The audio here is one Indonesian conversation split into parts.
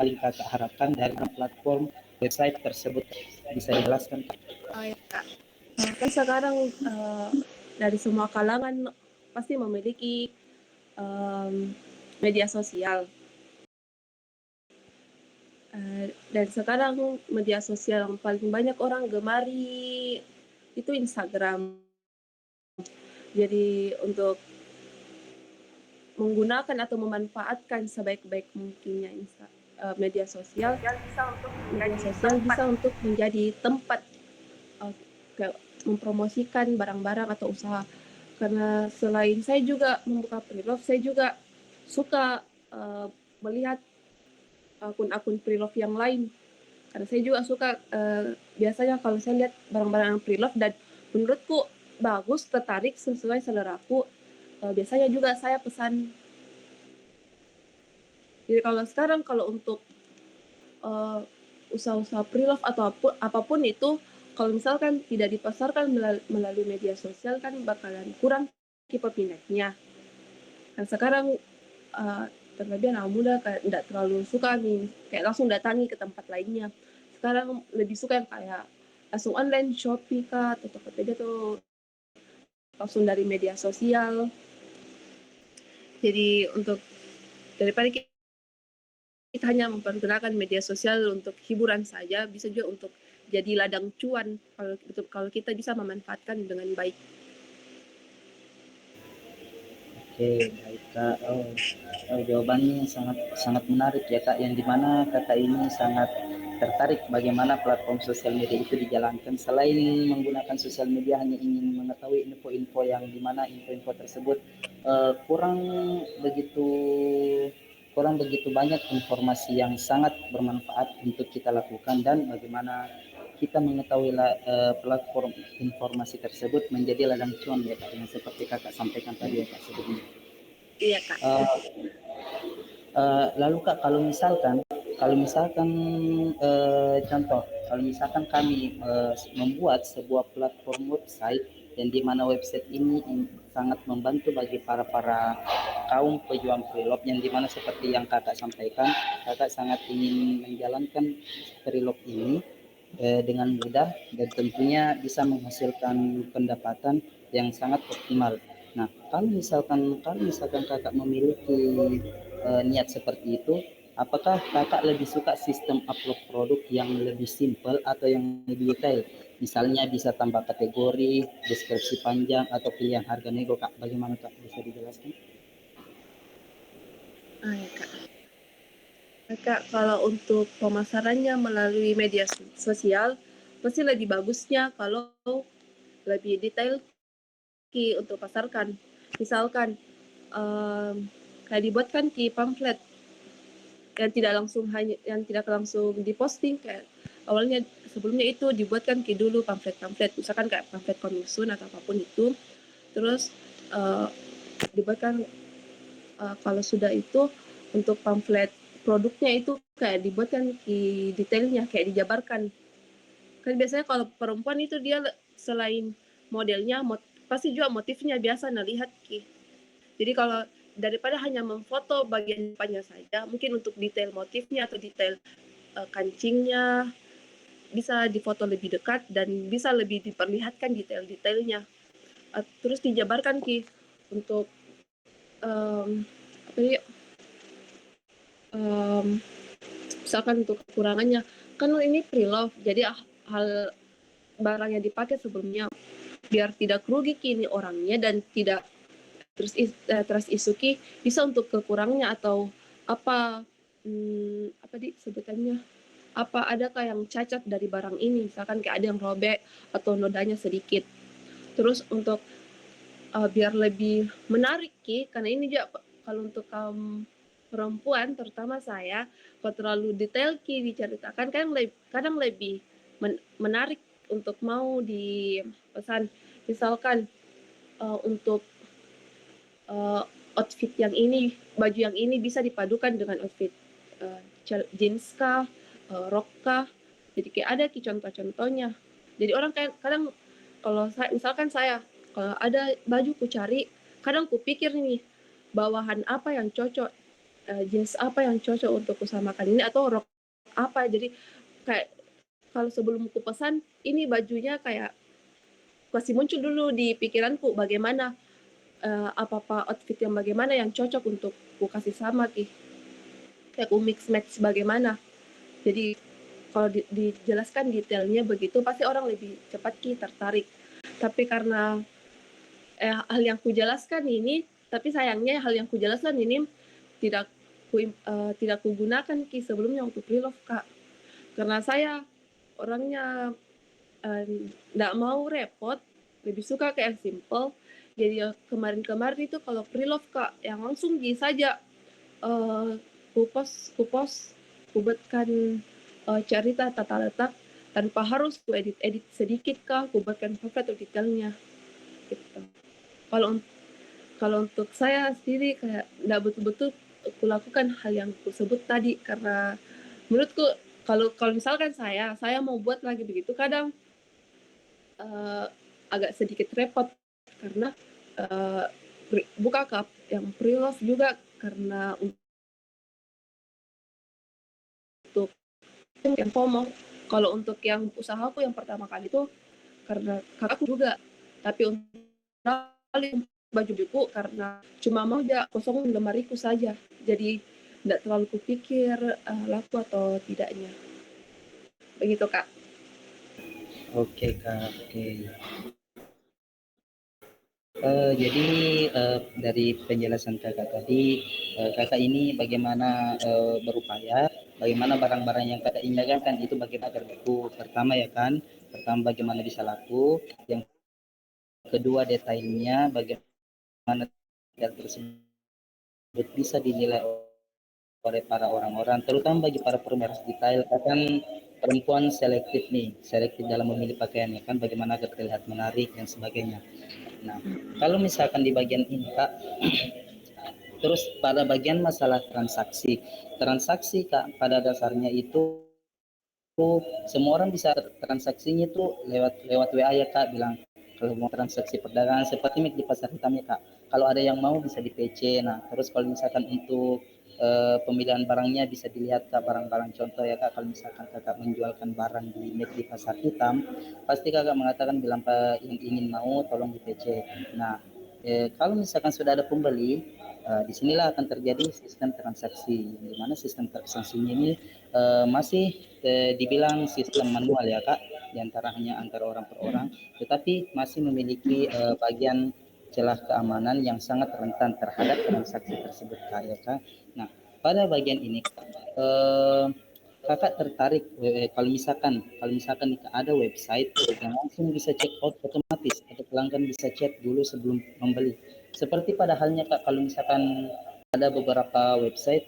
paling kakak harapkan dari platform website tersebut? Bisa dijelaskan? Oh ya Kak, kan sekarang dari semua kalangan pasti memiliki media sosial. Dan sekarang media sosial yang paling banyak orang gemari itu Instagram. Jadi untuk menggunakan atau memanfaatkan sebaik-baik mungkinnya media sosial bisa untuk menjadi tempat mempromosikan barang-barang atau usaha. Karena selain saya juga membuka pre-love, saya juga suka melihat akun-akun pre-love yang lain. Karena saya juga suka biasanya kalau saya lihat barang-barang pre-love dan menurutku bagus, tertarik sesuai seleraku, biasanya juga saya pesan. Jadi kalau sekarang kalau untuk usaha-usaha pre-love atau apapun itu, kalau misalkan tidak dipasarkan melalui media sosial kan bakalan kurang peminatnya. Dan sekarang terlebih anak muda tidak terlalu suka nih kayak langsung datangi ke tempat lainnya. Sekarang lebih suka yang kayak langsung online, Shopee kah, atau Tokopedia tuh langsung dari media sosial. Jadi untuk daripada kita hanya mempergunakan media sosial untuk hiburan saja, bisa juga untuk jadi ladang cuan kalau kita bisa memanfaatkan dengan baik. Oke, baik Kak. Jawabannya sangat sangat menarik ya Kak, yang dimana Kakak ini sangat tertarik bagaimana platform sosial media itu dijalankan. Selain menggunakan sosial media hanya ingin mengetahui info-info yang dimana info-info tersebut kurang begitu kurang begitu banyak informasi yang sangat bermanfaat untuk kita lakukan, dan bagaimana kita mengetahui platform informasi tersebut menjadi ladang cuan ya Kak, yang seperti Kakak sampaikan tadi ya Kak sebelumnya. Iya Kak. Lalu Kak, kalau misalkan contoh, kalau misalkan kami membuat sebuah platform website, yang dimana website ini sangat membantu bagi para kaum pejuang pre-love, yang dimana seperti yang Kakak sampaikan, Kakak sangat ingin menjalankan pre-love ini dengan mudah dan tentunya bisa menghasilkan pendapatan yang sangat optimal. Nah, kalau misalkan Kakak memiliki niat seperti itu, apakah Kakak lebih suka sistem upload produk yang lebih simpel atau yang lebih detail? Misalnya bisa tambah kategori, deskripsi panjang, atau pilihan harga nego Kak. Bagaimana Kak? Bisa dijelaskan? Ya Kak. Kak, kalau untuk pemasarannya melalui media sosial, pasti lebih bagusnya kalau lebih detail untuk pasarkan. Misalkan kayak dibuatkan pamflet yang tidak langsung diposting, kayak awalnya sebelumnya itu dibuatkan dulu pamflet, misalkan kayak pamflet coming soon atau apapun itu, terus dibuatkan kalau sudah itu untuk pamflet produknya itu kayak dibuatkan detailnya, kayak dijabarkan. Kan biasanya kalau perempuan itu dia selain modelnya pasti juga motifnya biasa lihat Jadi kalau daripada hanya memfoto bagian depannya saja, mungkin untuk detail motifnya atau detail kancingnya bisa difoto lebih dekat dan bisa lebih diperlihatkan detail-detailnya. Terus dijabarkan untuk misalkan untuk kekurangannya. Kan ini pre-love, jadi hal barang yang dipakai sebelumnya biar tidak rugi orangnya dan tidak terus isuki bisa untuk kekurangnya atau apa sebutannya, apa adakah yang cacat dari barang ini, misalkan kayak ada yang robek atau nodanya sedikit. Terus untuk biar lebih menarik karena ini juga kalau untuk kaum perempuan terutama saya, kalau terlalu detail diceritakan kadang lebih menarik untuk mau dipesan. Misalkan untuk outfit yang ini, baju yang ini bisa dipadukan dengan outfit jeans kah, rok kah. Jadi kayak ada contoh-contohnya. Jadi orang kadang kalau misalkan saya kalau ada baju ku cari, kadang ku pikir nih bawahan apa yang cocok. jenis apa yang cocok untuk ku makan ini atau rok apa. Jadi kayak kalau sebelum ku pesan ini bajunya kayak masih muncul dulu di pikiranku bagaimana apa-apa outfit yang bagaimana yang cocok untuk ku kasih sama Ki. Kayak ku mix match bagaimana. Jadi kalau dijelaskan detailnya begitu pasti orang lebih cepat Ki tertarik. Tapi karena hal yang kujelaskan ini, tapi sayangnya hal yang kujelaskan ini tidak tidak kugunakan Ki sebelumnya untuk pre-love Kak. Karena saya orangnya nggak mau repot, lebih suka kayak yang simple. Jadi kemarin-kemarin itu kalau pre-love Kak, yang langsung gini saja kupost, kubuatkan cerita tata letak tanpa harus ku edit sedikit Kak, kubuatkan cover atau detailnya gitu. Kalau kalau untuk saya sendiri kayak nggak betul-betul kulakukan hal yang kusebut tadi karena menurutku kalau kalau misalkan saya mau buat lagi begitu kadang uh, agak sedikit repot karena uh, buka cup yang pre-love juga karena untuk yang FOMO. Kalau untuk yang usahaku yang pertama kali itu karena kakakku juga, tapi untuk baju buku karena cuma mau aja kosong lemariku saja. Jadi tidak terlalu kupikir laku atau tidaknya. Begitu Kak. Oke Kak, oke. Jadi dari penjelasan kakak tadi, kakak ini bagaimana berupaya, bagaimana barang-barang yang kakak inginkan kan itu bagaimana terlaku. Pertama ya kan, pertama bagaimana bisa laku, yang kedua detailnya bagaimana detail tersebut bisa dinilai oleh para orang-orang, terutama bagi para pemerhati detail. Kan perempuan selektif nih, selektif dalam memilih pakaian ya kan, bagaimana agar terlihat menarik dan sebagainya. Nah, kalau misalkan di bagian ini Kak, terus pada bagian masalah transaksi, transaksi Kak pada dasarnya itu semua orang bisa transaksinya itu lewat lewat WA ya Kak, bilang kalau mau transaksi perdagangan seperti di pasar hitam ya Kak. Kalau ada yang mau bisa di PC. Nah, terus kalau misalkan untuk pemilihan barangnya bisa dilihat Kak, barang-barang contoh ya Kak. Kalau misalkan Kakak menjualkan barang di pasar hitam, pasti Kakak mengatakan bilang Pak yang ingin mau tolong di PC. Nah, kalau misalkan sudah ada pembeli, disinilah akan terjadi sistem transaksi, di mana sistem transaksinya ini masih dibilang sistem manual ya Kak, hanya antara orang per orang, tetapi masih memiliki bagian celah keamanan yang sangat rentan terhadap transaksi tersebut Kak ya Kak. Nah, pada bagian ini Kak, Kakak tertarik kalau misalkan ada website yang langsung bisa check out otomatis atau pelanggan bisa chat dulu sebelum membeli. Seperti pada halnya Kak, kalau misalkan ada beberapa website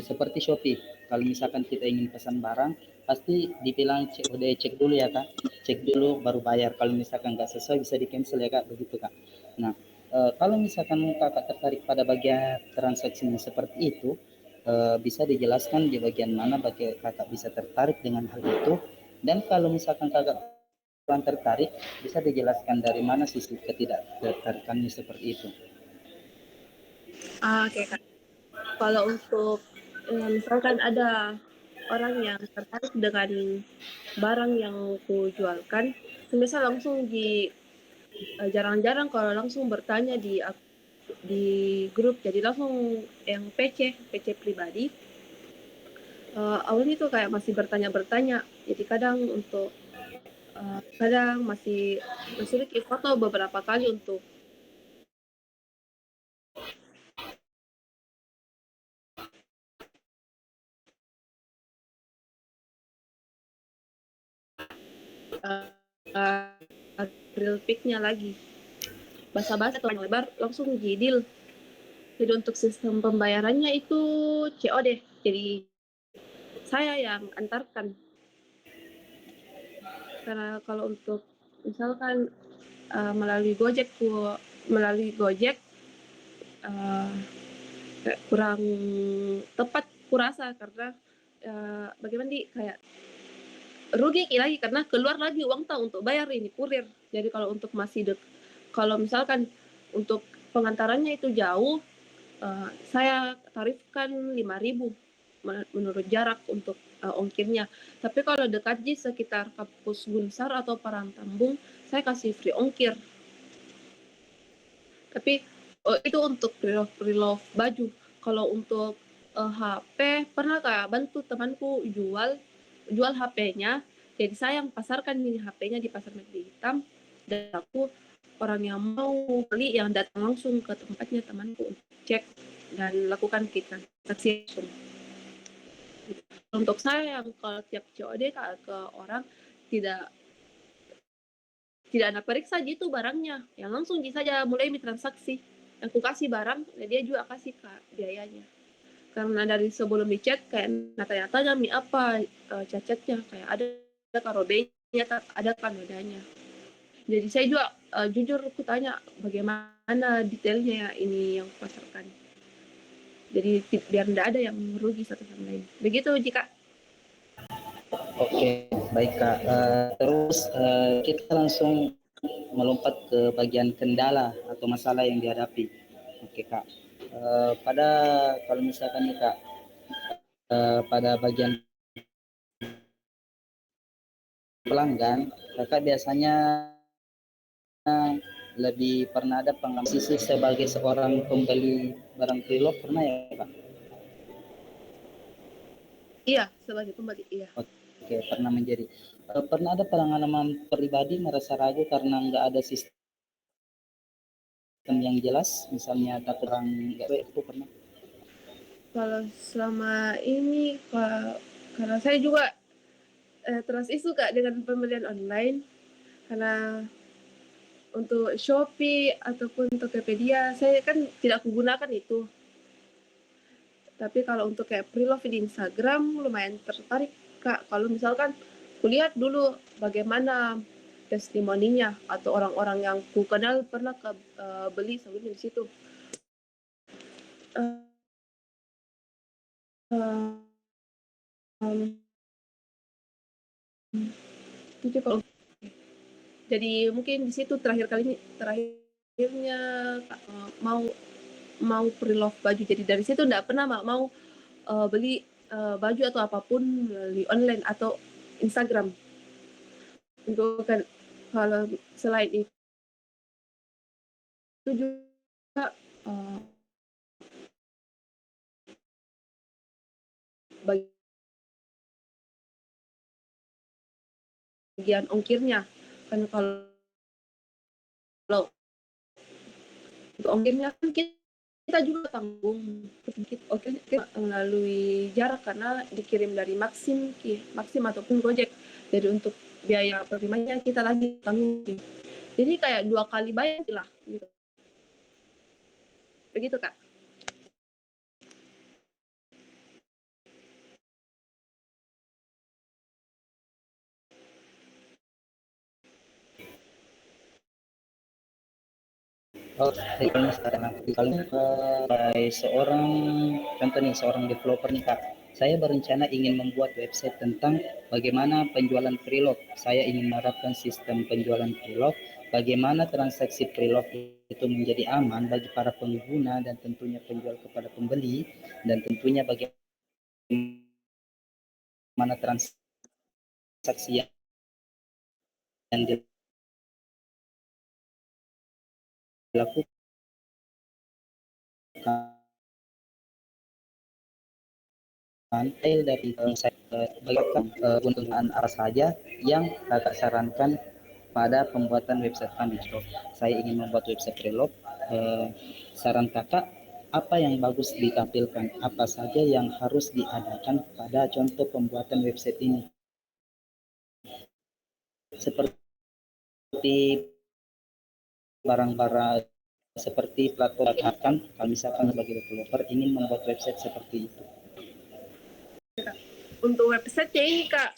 seperti Shopee. Kalau misalkan kita ingin pesan barang, pasti dibilang cek dulu ya Kak, cek dulu baru bayar. Kalau misalkan nggak sesuai bisa di cancel ya Kak, begitu Kak. Nah, kalau misalkan Kakak tertarik pada bagian transaksinya seperti itu, bisa dijelaskan di bagian mana bagi Kakak bisa tertarik dengan hal itu, dan kalau misalkan Kakak kurang tertarik, bisa dijelaskan dari mana sisi ketidaktertarikannya seperti itu. Oke Kak. Kalau untuk misalkan ada orang yang tertarik dengan barang yang ku jualkan, misal langsung jarang-jarang kalau langsung bertanya di grup, jadi langsung yang PC pribadi. Awalnya itu kayak masih bertanya-bertanya, jadi kadang untuk kadang masih sulit foto beberapa kali untuk real pic-nya lagi. Basa-basi atau panjang lebar langsung di deal. Jadi untuk sistem pembayarannya itu COD. Jadi saya yang antarkan. Karena kalau untuk misalkan melalui Gojek kurang tepat kurasa karena bagaimana kayak rugi lagi karena keluar lagi uang tahu untuk bayar ini kurir. Jadi kalau untuk kalau misalkan untuk pengantarannya itu jauh, saya tarifkan 5.000 menurut jarak untuk ongkirnya. Tapi kalau dekat di sekitar kampus Gunsar atau Parangtambung, saya kasih free ongkir. Tapi itu untuk pre-love baju. Kalau untuk HP, pernah kayak bantu temanku jual HP-nya. Jadi saya yang pasarkan ini HP-nya di pasar McD Hitam, dan aku orang yang mau beli yang datang langsung ke tempatnya temanku untuk cek dan lakukan transaksi langsung. Untuk saya yang kalau tiap COD ke orang tidak ada periksa gitu barangnya, yang langsung saja mulai transaksi. Yang ku kasih barang, dia juga kasih biayanya. Karena dari sebelum dicet kayak tanya-tanya mi apa cacatnya, kayak ada karobenya, ada kan nodanya. Jadi saya juga jujur aku tanya bagaimana detailnya ini yang pasarkan. Jadi biar tidak ada yang merugi satu sama lain. Begitu jika. Oke, baik Kak. Terus kita langsung melompat ke bagian kendala atau masalah yang dihadapi. Oke Kak. Pada kalau misalkan nih Kak, pada bagian pelanggan, Kakak biasanya lebih pernah ada pengalaman sisi sebagai seorang pembeli barang pre-love, pernah ya Kak? Iya, sebagai pembeli, iya. Oke, pernah menjadi. Pernah ada pengalaman pribadi merasa ragu karena nggak ada sistem yang jelas, misalnya takut orang nggak baik, itu pernah? Kalau selama ini, karena saya juga trust isu Kak dengan pembelian online, karena untuk Shopee ataupun Tokopedia saya kan tidak menggunakan itu. Tapi kalau untuk kayak pre-love di Instagram lumayan tertarik Kak. Kalau misalkan kulihat dulu bagaimana testimoninya atau orang-orang yang ku kenal pernah beli sebelumnya di situ. Itu kalau jadi mungkin di situ terakhirnya mau pre-love baju. Jadi dari situ enggak pernah mau beli baju atau apapun melalui online atau Instagram. Untuk kalau selain itu juga bagian ongkirnya, kan kalau untuk ongkirnya kan kita juga tanggung ongkirnya melalui jarak karena dikirim dari Maxim ataupun Gojek. Jadi untuk biaya perimanya kita lagi tanggung. Jadi kayak 2 kali bayar lah gitu. Begitu Kak. Kalau seorang contoh nih, seorang developer nih Kak, saya berencana ingin membuat website tentang bagaimana penjualan pre-love. Saya ingin menerapkan sistem penjualan pre-love, bagaimana transaksi pre-love itu menjadi aman bagi para pengguna dan tentunya penjual kepada pembeli, dan tentunya bagaimana transaksi yang dilakukan dari saya bagikan keuntungan apa saja yang Kakak sarankan pada pembuatan website kami. Saya ingin membuat website pre-love. Saran Kakak apa yang bagus ditampilkan, apa saja yang harus diadakan pada contoh pembuatan website ini, seperti barang-barang seperti platform akan kalau misalkan sebagai developer ingin membuat website seperti itu. Untuk website ini Kak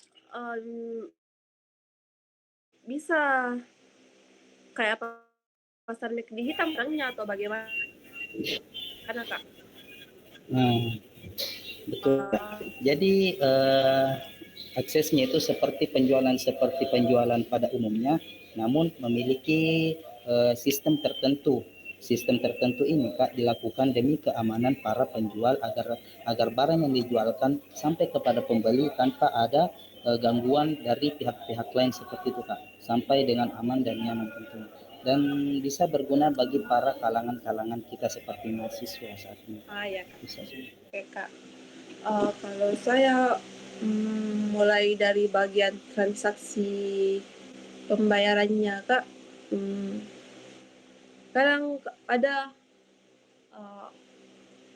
bisa kayak apa, pasar McD Hitam orangnya atau bagaimana Kak? Betul. Jadi aksesnya itu seperti penjualan pada umumnya, namun memiliki sistem tertentu Sistem tertentu ini Kak dilakukan demi keamanan para penjual agar barang yang dijualkan sampai kepada pembeli tanpa ada gangguan dari pihak-pihak lain seperti itu Kak, sampai dengan aman dan nyaman tentunya. Dan bisa berguna bagi para kalangan-kalangan kita seperti mahasiswa saat ini. Ya Kak. Bisa. Oke Kak. Kalau saya mulai dari bagian transaksi pembayarannya Kak, kadang ada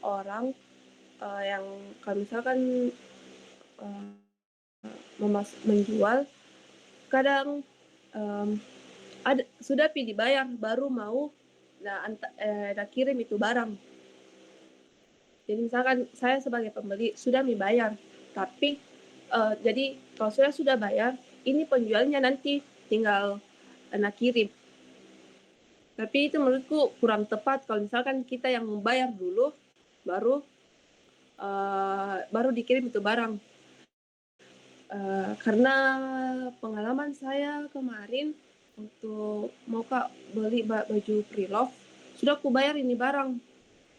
orang yang kalau misalkan menjual, kadang ada sudah dibayar baru mau kirim itu barang. Jadi misalkan saya sebagai pembeli sudah dibayar, tapi jadi kalau saya sudah bayar, ini penjualnya nanti tinggal kirim. Tapi itu menurutku kurang tepat kalau misalkan kita yang membayar dulu, baru dikirim itu barang. Karena pengalaman saya kemarin untuk mau beli baju pre-love, sudah aku bayar ini barang,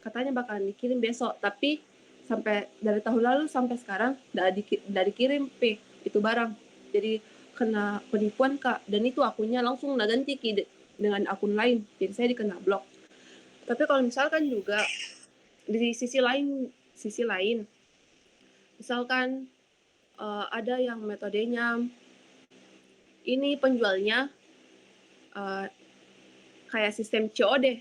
katanya bakalan dikirim besok, tapi sampai dari tahun lalu sampai sekarang udah dikirim itu barang. Jadi kena penipuan Kak, dan itu akunnya langsung ganti dengan akun lain, jadi saya dikena blok. Tapi kalau misalkan juga di sisi lain misalkan ada yang metodenya ini penjualnya kayak sistem COD,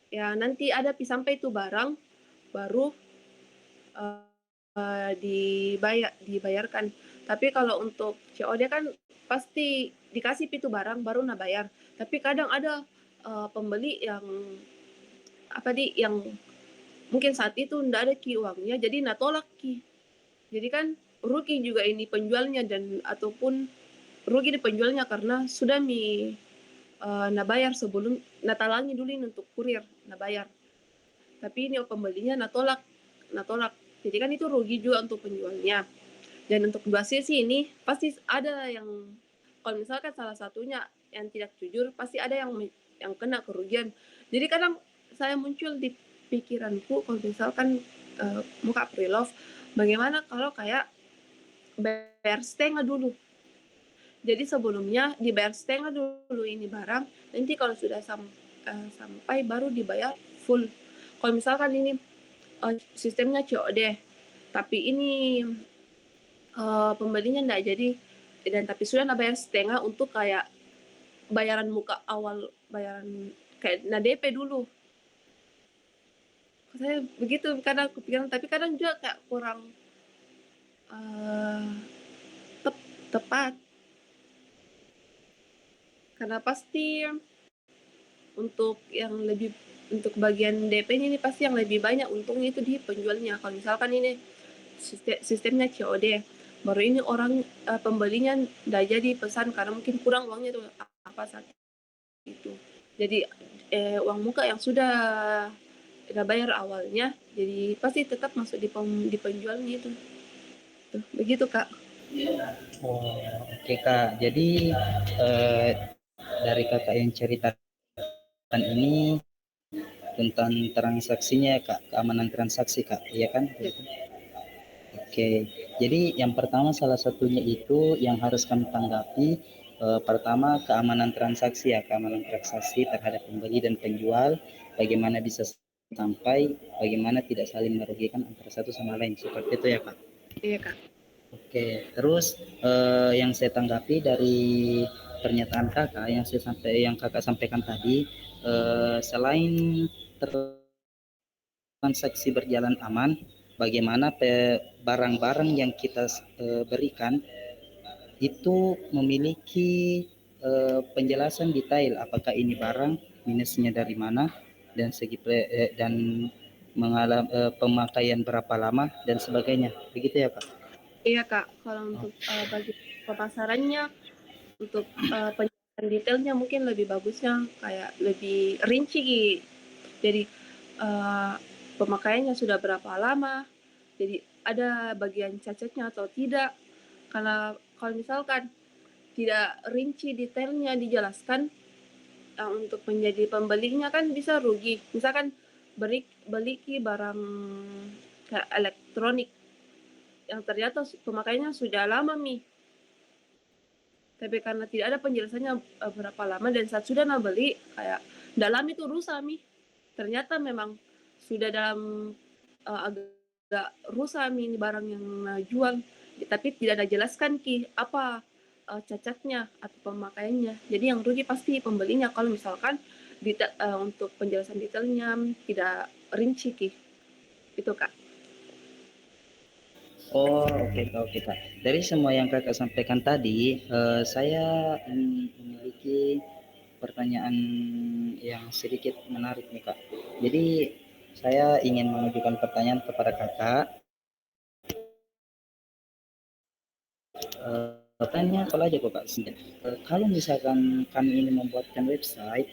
ya nanti ada sampai itu barang baru dibayarkan. Tapi kalau untuk COD kan pasti dikasih itu barang baru bayar. Tapi kadang ada pembeli yang yang mungkin saat itu ndak ada uangnya, jadi tolak Jadi kan rugi juga ini penjualnya, dan ataupun rugi di penjualnya karena sudah bayar sebelum talangi dulu ini untuk kurir bayar. Tapi ini pembelinya tolak. Jadi kan itu rugi juga untuk penjualnya. Dan untuk dua sisi ini pasti ada yang, kalau misalkan salah satunya yang tidak jujur, pasti ada yang kena kerugian. Jadi kadang saya muncul di pikiranku kalau misalkan muka pre-love, bagaimana kalau kayak bayar setengah dulu. Jadi sebelumnya dibayar setengah dulu ini barang, nanti kalau sudah sampai baru dibayar full. Kalau misalkan ini sistemnya COD, tapi ini pembelinya enggak jadi, dan tapi sudah bayar setengah untuk kayak bayaran muka awal, bayaran kayak DP dulu. Saya begitu kadang kepikiran, tapi kadang juga kayak kurang tepat. Karena pasti untuk bagian DP-nya ini pasti yang lebih banyak untungnya itu di penjualnya. Kalau misalkan ini sistemnya COD, baru ini orang pembelinya udah jadi pesan karena mungkin kurang uangnya tuh apa saat itu. Jadi uang muka yang sudah bayar awalnya, jadi pasti tetap masuk di penjualnya itu. Tuh, begitu Kak. Oh, oke Kak. Jadi dari Kakak yang ceritakan ini tentang transaksinya Kak, keamanan transaksi Kak, iya kan? Ya. Oke, jadi yang pertama salah satunya itu yang harus kami tanggapi, pertama keamanan transaksi ya, keamanan transaksi terhadap pembeli dan penjual, bagaimana bisa sampai, bagaimana tidak saling merugikan antara satu sama lain, seperti itu ya Kak? Iya Kak. Oke, terus yang saya tanggapi dari pernyataan kakak yang kakak sampaikan tadi, selain transaksi berjalan aman, bagaimana barang-barang yang kita berikan itu memiliki penjelasan detail apakah ini barang minusnya dari mana dan dan pemakaian berapa lama dan sebagainya, begitu ya Kak? Iya Kak, kalau untuk bagi pemasarannya, untuk penjelasan detailnya mungkin lebih bagusnya kayak lebih rinci. Jadi pemakaiannya sudah berapa lama, jadi ada bagian cacatnya atau tidak. Karena kalau misalkan tidak rinci detailnya dijelaskan, untuk menjadi pembelinya kan bisa rugi. Misalkan beli barang kayak elektronik yang ternyata pemakaiannya sudah lama mi, tapi karena tidak ada penjelasannya berapa lama, dan saat sudah beli kayak dalam itu rusak mi. Ternyata memang sudah dalam agak rusak mi ini barang yang jual, tapi tidak ada jelaskan ki apa cacatnya atau pemakaiannya. Jadi yang rugi pasti pembelinya kalau misalkan untuk penjelasan detailnya tidak rinci ki. Itu kak. Oh, oke Kak, oke Kak. Dari semua yang Kakak sampaikan tadi, saya memiliki pertanyaan yang sedikit menarik nih Kak. Jadi saya ingin mengajukan pertanyaan kepada Kakak. Pertanyaannya apa aja kok Kak? Kalau misalkan kami ini membuatkan website,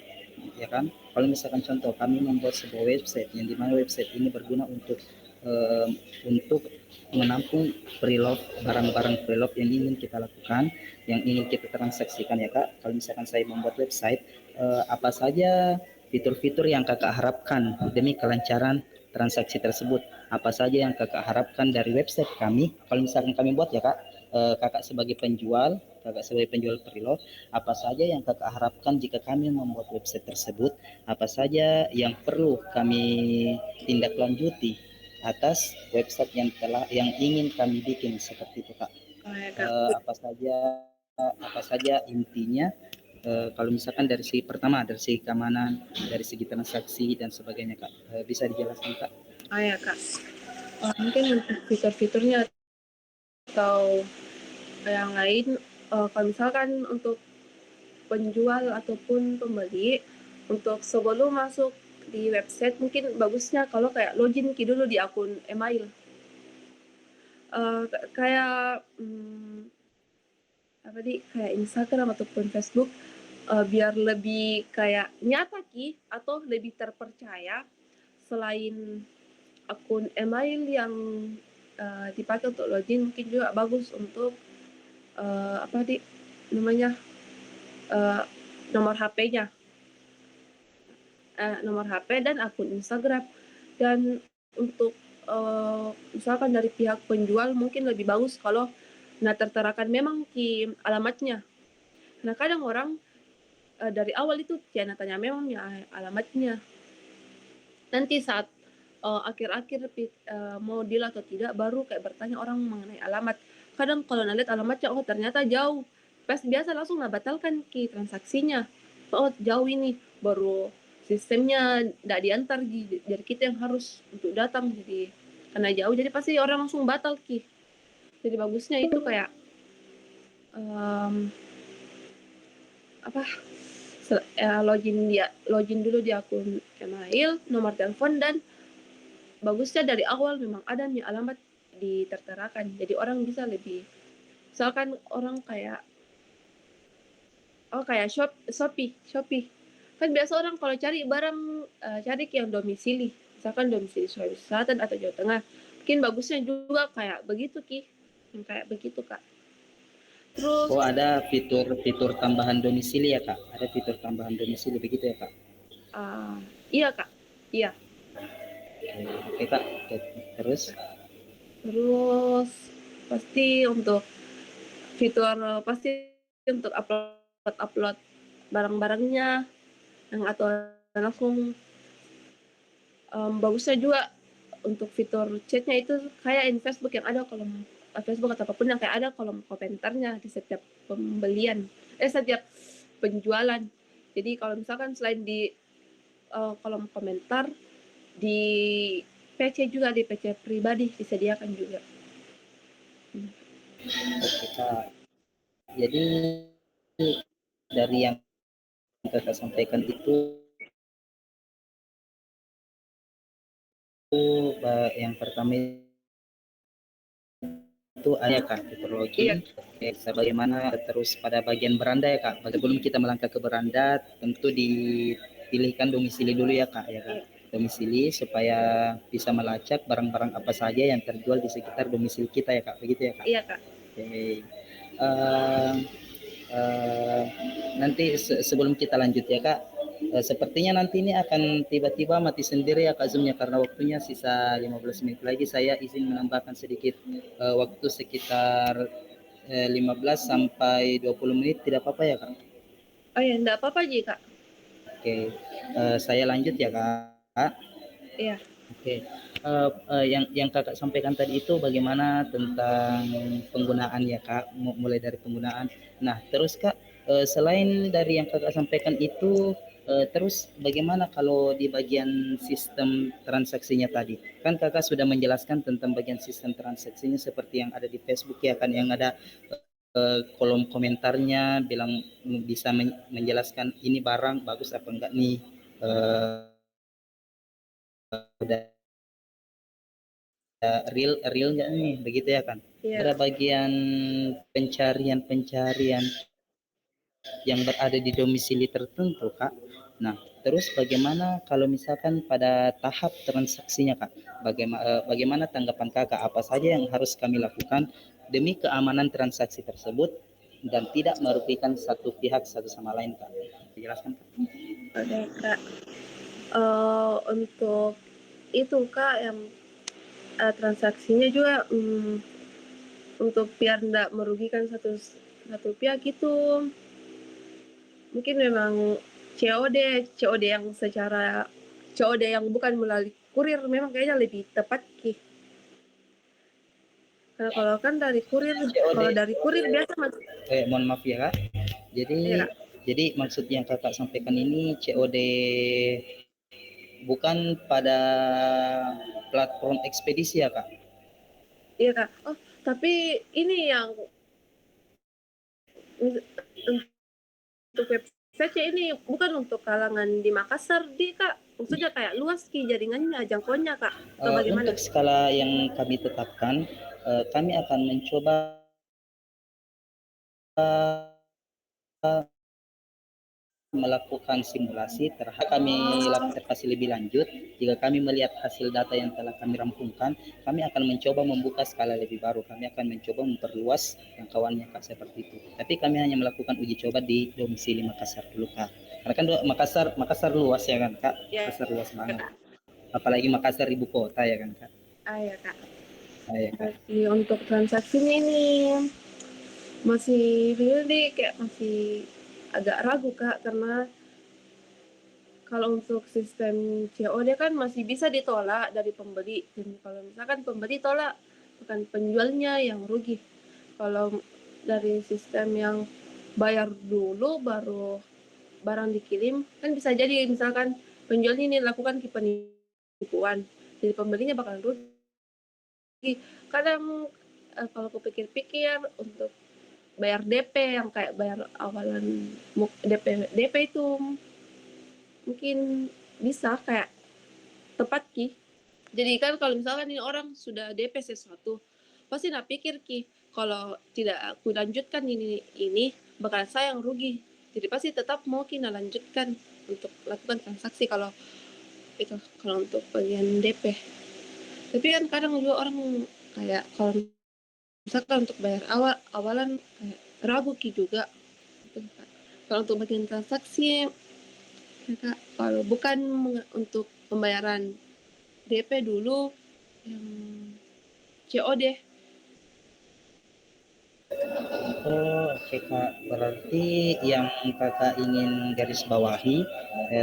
ya kan? Kalau misalkan contoh kami membuat sebuah website yang dimana website ini berguna eh, untuk menampung preload barang-barang preload yang ingin kita lakukan, yang ingin kita transaksikan ya Kak. Kalau misalkan saya membuat website, apa saja fitur-fitur yang Kakak harapkan demi kelancaran transaksi tersebut? Apa saja yang Kakak harapkan dari website kami? Kalau misalkan kami buat ya Kak, kakak sebagai penjual preload, apa saja yang kakak harapkan jika kami membuat website tersebut, apa saja yang perlu kami tindak lanjuti atas website yang ingin kami bikin seperti itu kak. Oh, ya, kak. Apa saja intinya, kalau misalkan dari segi pertama, dari segi keamanan, dari segi transaksi dan sebagainya kak, bisa dijelaskan kak? Oh, ya kak. Mungkin untuk fitur-fiturnya atau yang lain, kalau misalkan untuk penjual ataupun pembeli, untuk sebelum masuk di website mungkin bagusnya kalau kayak login dulu di akun email. Kayak apa di kayak Instagram ataupun Facebook, biar lebih kayak nyata atau lebih terpercaya, selain akun email yang dipakai untuk login, mungkin juga bagus untuk apa di namanya, uh, nomor HP-nya, nomor HP dan akun Instagram. Dan untuk misalkan dari pihak penjual mungkin lebih bagus kalau terterakan memang alamatnya. Nah kadang orang dari awal itu jangan tanya memang ya alamatnya. Nanti saat akhir-akhir mau deal atau tidak baru kayak bertanya orang mengenai alamat. Kadang kalau lihat alamatnya, oh ternyata jauh, pas biasa langsung batalkan transaksinya. Oh jauh ini, baru sistemnya tidak diantar, jadi kita yang harus untuk datang, jadi karena jauh jadi pasti orang langsung batal Jadi bagusnya itu kayak apa, login dulu di akun email, nomor telepon, dan bagusnya dari awal memang ada nih alamat diterterakan, jadi orang bisa lebih, misalkan orang kayak Shopee kan biasa orang kalau cari barang cari yang domisili, misalkan domisili Sulawesi Selatan atau Jawa Tengah, mungkin bagusnya juga kayak begitu yang kayak begitu kak. Terus Oh, ada fitur-fitur tambahan domisili ya kak? Ada fitur tambahan domisili begitu ya kak? iya kak, iya. Oke kak, oke. Terus? Terus pasti untuk fitur, pasti untuk upload barang-barangnya yang atau langsung, bagusnya juga untuk fitur chatnya itu kayak in Facebook yang ada kolom Facebook atau apapun yang kayak ada kolom komentarnya di setiap pembelian, setiap penjualan. Jadi kalau misalkan selain di kolom komentar, di PC juga, di PC pribadi disediakan juga. Oke kak. Jadi dari yang kakak sampaikan itu, yang pertama itu ada kak fitur Iya, login. Bagaimana terus pada bagian beranda ya kak. Sebelum kita melangkah ke beranda, tentu dipilihkan domisili dulu ya kak. Ya kak. iya, Domisili supaya bisa melacak barang-barang apa saja yang terjual di sekitar domisili kita ya kak. Begitu ya kak. iya kak. Oke. Uh, uh, Nanti sebelum kita lanjut ya kak, Sepertinya nanti ini akan tiba-tiba mati sendiri ya Kak Zoom-nya karena waktunya sisa 15 menit lagi. Saya izin menambahkan sedikit waktu sekitar 15 sampai 20 menit, tidak apa-apa ya Kak? Oh ya, enggak apa-apa Ji, Kak. Oke, saya lanjut ya Kak. Iya. Oke, yang Kakak sampaikan tadi itu bagaimana tentang penggunaan ya Kak, mulai dari penggunaan. Nah, terus Kak, selain dari yang Kakak sampaikan itu, terus bagaimana kalau di bagian sistem transaksinya tadi? Kan Kakak sudah menjelaskan tentang bagian sistem transaksinya seperti yang ada di Facebook ya kan, yang ada kolom komentarnya bilang bisa menjelaskan ini barang bagus apa enggak nih, udah real nggak nih begitu ya kan. Iya. Pada bagian pencarian yang berada di domisili tertentu Kak. Nah terus bagaimana kalau misalkan pada tahap transaksinya Kak, bagaimana tanggapan Kakak, apa saja yang harus kami lakukan demi keamanan transaksi tersebut dan tidak merugikan satu pihak satu sama lain Kak? Dijelaskan Kak. Oke, Kak. Untuk itu Kak yang transaksinya juga untuk biar enggak merugikan satu satu pihak itu mungkin memang COD yang secara COD yang bukan melalui kurir memang kayaknya lebih tepat Ki. Karena kalau kan dari kurir, COD, kalau dari kurir biasa Mas. mohon maaf ya Kak. Jadi Iya Kak. jadi maksud yang Kakak sampaikan ini COD bukan pada platform ekspedisi ya Kak? Iya Kak. Oh, tapi ini yang untuk website ini bukan untuk kalangan di Makassar di Kak. Maksudnya kayak luas Ki jaringannya, jangkauannya Kak. Atau bagaimana? Untuk skala yang kami tetapkan, kami akan mencoba melakukan simulasi terhadap kami lakukan lebih lanjut. Jika kami melihat hasil data yang telah kami rampungkan, kami akan mencoba membuka skala lebih baru. Kami akan mencoba memperluas jangkauannya Kak seperti itu. Tapi kami hanya melakukan uji coba di domisili Makassar dulu Kak. Karena kan Makassar luas ya kan Kak. Ya, Makassar luas banget. Kak. Apalagi Makassar ibu kota ya kan Kak. Ya Kak. Ya, Kak. Tapi untuk transaksinya ini masih really kayak masih agak ragu Kak karena kalau untuk sistem COD kan masih bisa ditolak dari pembeli. Dan kalau misalkan pembeli tolak, bukan penjualnya yang rugi. Kalau dari sistem yang bayar dulu baru barang dikirim, kan bisa jadi misalkan penjual ini lakukan penipuan, jadi pembelinya bakal rugi. Kadang kalau kupikir-pikir untuk bayar DP yang kayak bayar awalan DP itu mungkin bisa kayak tepat Ki. Jadi kan kalau misalkan ini orang sudah DP sesuatu, pasti nak pikir Ki, kalau tidak aku lanjutkan ini bakal saya yang rugi. Jadi pasti tetap mau Ki lanjutkan untuk lakukan transaksi kalau itu kalau untuk bagian DP. Tapi kan kadang juga orang kayak kalau misalkan untuk bayar awalan kayak ragu Ki juga. Kalau untuk bagian transaksi ya Kak, kalau bukan untuk pembayaran DP dulu yang COD. Oh, oke Kak. Berarti yang Kakak ingin garis bawahi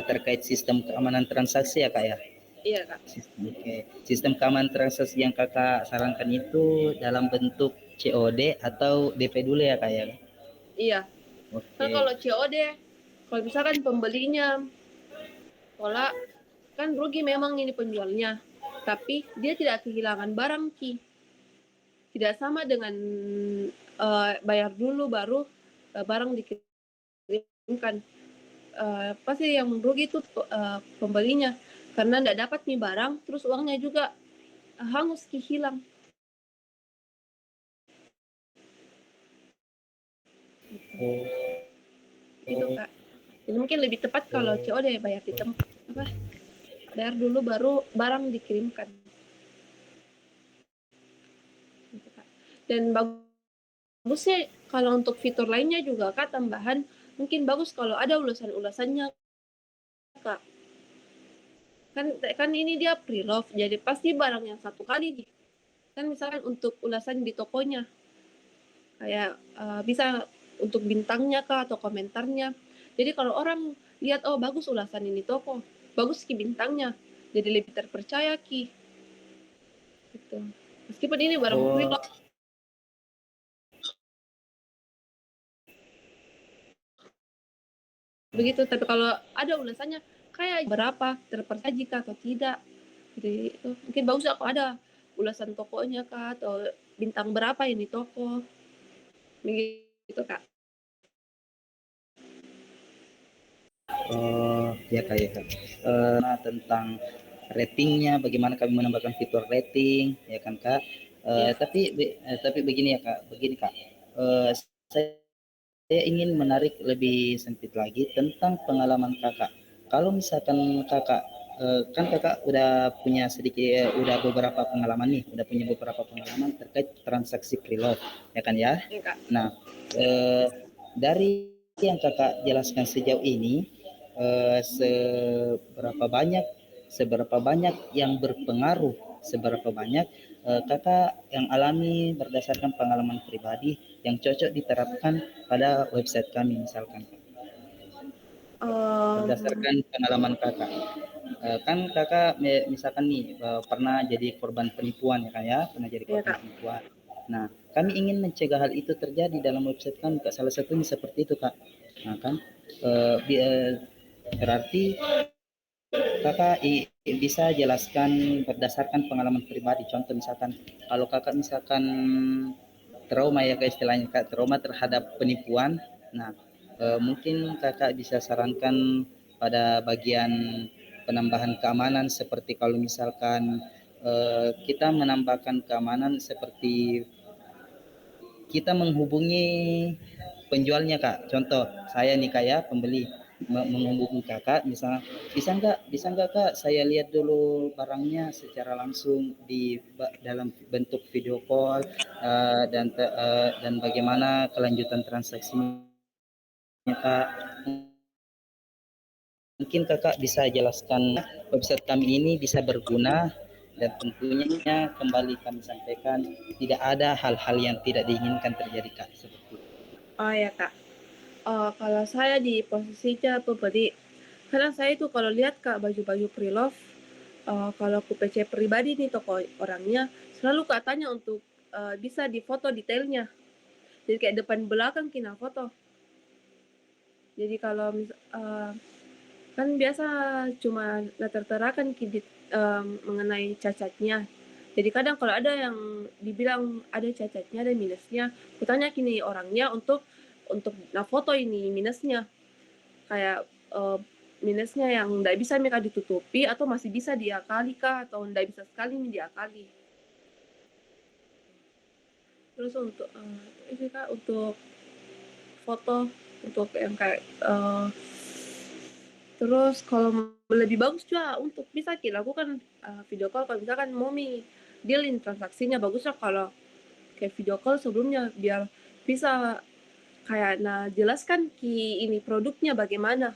terkait sistem keamanan transaksi ya Kak ya? Iya Kak. Oke. Sistem keamanan transaksi yang Kakak sarankan itu dalam bentuk COD atau DP dulu ya Kak ya? Iya. Kan Oke. kalau COD, kalau misalkan pembelinya tolak, kan rugi memang ini penjualnya. Tapi dia tidak kehilangan barang Ki. Tidak sama dengan bayar dulu baru barang dikirimkan. Pasti yang rugi itu pembelinya karena tidak dapat nih barang, terus uangnya juga hangus Ki, hilang. Oh, Itu Kak. Jadi mungkin lebih tepat kalau COD bayar di tempat apa? Bayar dulu baru barang dikirimkan. Gitu, Kak. Dan bagusnya kalau untuk fitur lainnya juga Kak tambahan mungkin bagus kalau ada ulasan-ulasannya kak. Kan ini dia pre-love, jadi pasti barang yang satu kali nih. Kan misalkan untuk ulasan di tokonya, kayak bisa untuk bintangnya kak atau komentarnya. Jadi kalau orang lihat oh bagus ulasan ini toko, bagus ki bintangnya, jadi lebih terpercaya ki gitu. Meskipun ini barang Oh, pre-love begitu, tapi kalau ada ulasannya kayak berapa terpercaya jika atau tidak. Jadi itu mungkin bagus ya kalau ada ulasan tokonya kak atau bintang berapa ini toko begitu kak. oh ya kak ya kak. Nah, tentang ratingnya, bagaimana kami menambahkan fitur rating, ya kan kak. Ya. Tapi begini ya kak, begini kak. Eh, saya ingin menarik lebih sempit lagi tentang pengalaman kakak. Kalau misalkan kakak, kan kakak udah punya udah beberapa pengalaman nih, udah punya beberapa pengalaman terkait transaksi pre-love, ya kan ya. Ya kak. Nah, dari yang kakak jelaskan sejauh ini, seberapa banyak yang berpengaruh, seberapa banyak kakak yang alami berdasarkan pengalaman pribadi yang cocok diterapkan pada website kami misalkan Um, berdasarkan pengalaman kakak. Kan kakak misalkan nih pernah jadi korban penipuan ya kan ya, pernah jadi ya korban kak. penipuan. Nah, kami ingin mencegah hal itu terjadi dalam website kami kak. Salah satunya seperti itu kak. Nah kan berarti kakak bisa jelaskan berdasarkan pengalaman pribadi. Contoh misalkan kalau kakak misalkan trauma ya kak istilahnya kak, trauma terhadap penipuan. Nah, mungkin kakak bisa sarankan pada bagian penambahan keamanan seperti kalau misalkan kita menambahkan keamanan seperti kita menghubungi penjualnya kak. Contoh saya nih kayak pembeli menghubungi kakak misalnya bisa nggak kak saya lihat dulu barangnya secara langsung di dalam bentuk video call dan bagaimana kelanjutan transaksinya kak. Mungkin kakak bisa jelaskan website kami ini bisa berguna dan tentunya kembali kami sampaikan tidak ada hal-hal yang tidak diinginkan terjadi kak seperti itu. Oh ya kak. Kalau saya di posisinya pembeli, karena saya itu kalau lihat kak baju-baju pre-love, kalau aku PC pribadi nih toko orangnya, selalu kak tanya untuk bisa difoto detailnya. Jadi kayak depan belakang kina foto. Jadi kalau kan biasa cuma tertera kan mengenai cacatnya. Jadi kadang kalau ada yang dibilang ada cacatnya ada minusnya, kutanya kini orangnya untuk nah foto ini minusnya kayak minusnya yang tidak bisa mereka ditutupi atau masih bisa diakali kah atau tidak bisa sekali diakali. Terus untuk ini kak untuk foto untuk yang kayak terus kalau lebih bagus juga untuk bisa dilakukan video call kalau misalkan mau dealin transaksinya bagusnya kalau kayak video call sebelumnya biar bisa kayak nah jelaskan ki ini produknya bagaimana.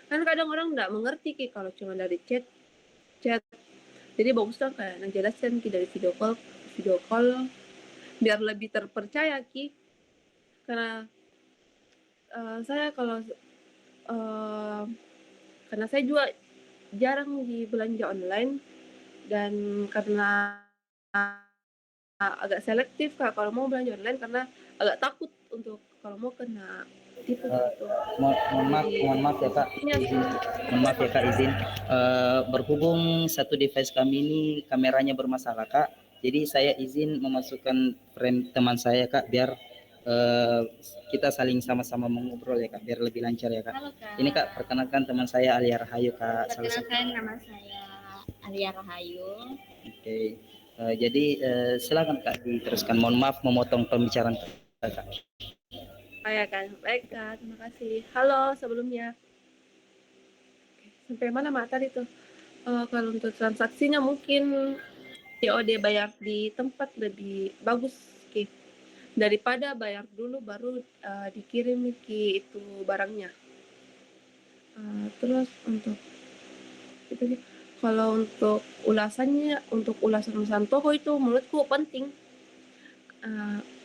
Kan kadang orang nggak mengerti ki kalau cuma dari chat. Jadi bagusnya kayak nah jelaskan ki dari video call biar lebih terpercaya ki. Karena saya kalau uh, karena saya juga jarang di belanja online dan karena agak selektif kak kalau mau belanja online karena agak takut untuk kalau mau kena tipu Eh, gitu. mohon Jadi maaf ya kak intinya izin mohon maaf ya kak izin berhubung satu device kami ini kameranya bermasalah kak, jadi saya izin memasukkan friend teman saya kak biar eh, kita saling sama-sama mengobrol ya kak biar lebih lancar ya kak. Halo Kak. Ini kak perkenalkan teman saya Alia Rahayu kak, salah satu. Perkenalkan nama saya Alia Rahayu. Oke. Jadi silakan kak diteruskan, mohon maaf memotong pembicaraan kakak. kayak kan baik kak terima kasih. Halo sebelumnya sampai mana mak tadi tuh. Kalau untuk transaksinya mungkin COD bayar di tempat lebih bagus ki daripada bayar dulu baru dikirim ki itu barangnya. Terus untuk Gitu sih. Kalau untuk ulasan toko itu menurutku penting.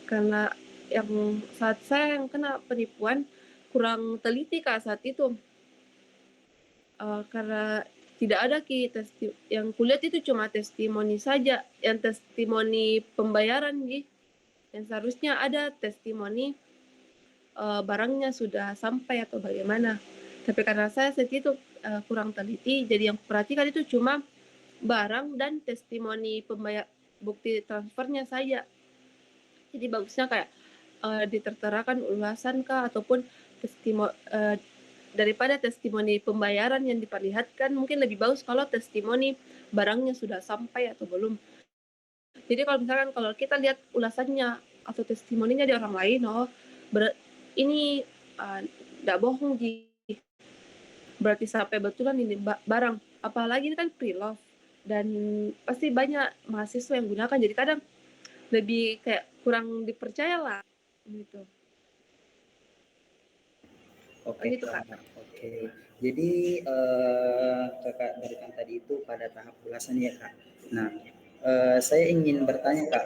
Karena yang saat saya yang kena penipuan kurang teliti Kak saat itu. Karena tidak ada yang kulihat itu cuma testimoni saja, yang testimoni pembayaran yang seharusnya ada testimoni barangnya sudah sampai atau bagaimana. Tapi karena saya saat itu kurang teliti, jadi yang perhatikan itu cuma barang dan testimoni bukti transfernya saja. Jadi bagusnya kayak diterterakan ulasan kah ataupun daripada testimoni pembayaran yang diperlihatkan, mungkin lebih bagus kalau testimoni barangnya sudah sampai atau belum. Jadi kalau misalkan kalau kita lihat ulasannya atau testimoninya di orang lain, ini tidak bohong berarti sampai betulan ini barang. Apalagi ini kan pre-love dan pasti banyak mahasiswa yang gunakan, jadi kadang lebih kayak kurang dipercaya lah gitu. Oke, Gitu Kak. Kak. Oke. Jadi Kakak berikan tadi itu pada tahap ulasan ya, Kak. Nah, saya ingin bertanya, Kak,